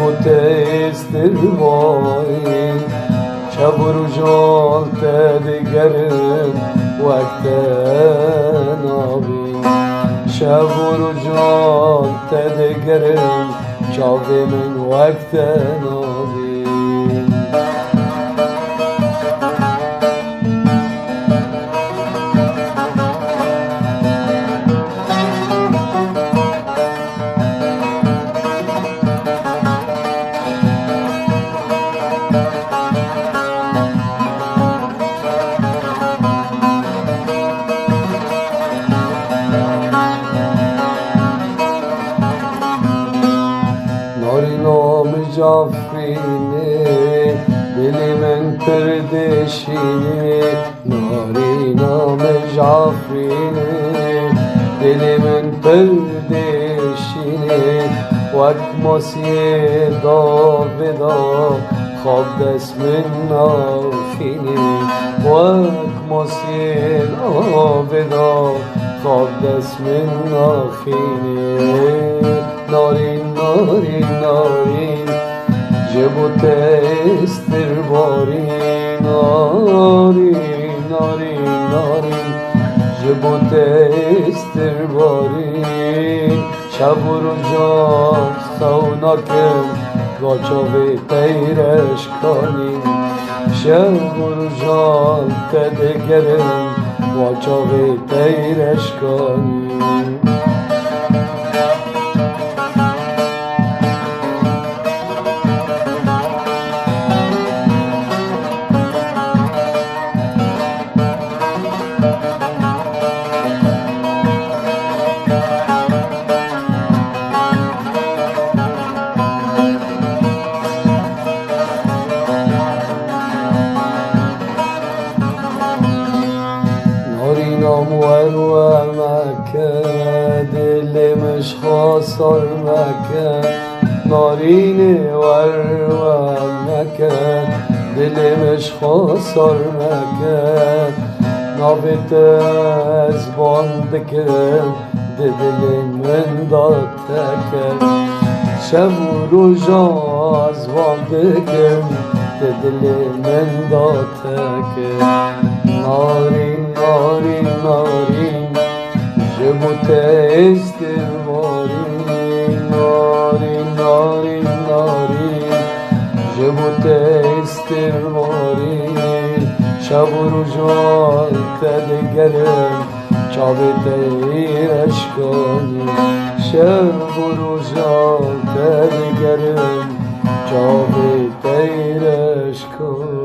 جبوته استرواری شبر جال تدگرم وقت نابی شبر جال تدگرم چاوی من وقت نابی نام جافرینه دل من پردشینه ناری نام جافرینه دل من پردشینه وقت ماسیه داودا خواب دست من نافینه وقت ماسیه داودا خواب دست من نافینه نارین نارین نارین جبوته استرواری نارین نارین نارین جبوته استرواری شب و روزا سوناکم گاچاوی تیرش کنین شب و روزا تدگرم گاچاوی تیرش کنین نامور و مکه دل مش خاصر مکه نارین ور و مکه دل مش خاصر مکه نابت از باند کن دل من داد تکن شب و روزا از باند کن دل من داد تکن نارین نارین نارین جبوته استرواری نارین نارین نارین جبوته استرواری شب و روزا تدگرم چاوی تیرش کنی شب و روزا تدگرم چاوی تیرش کنی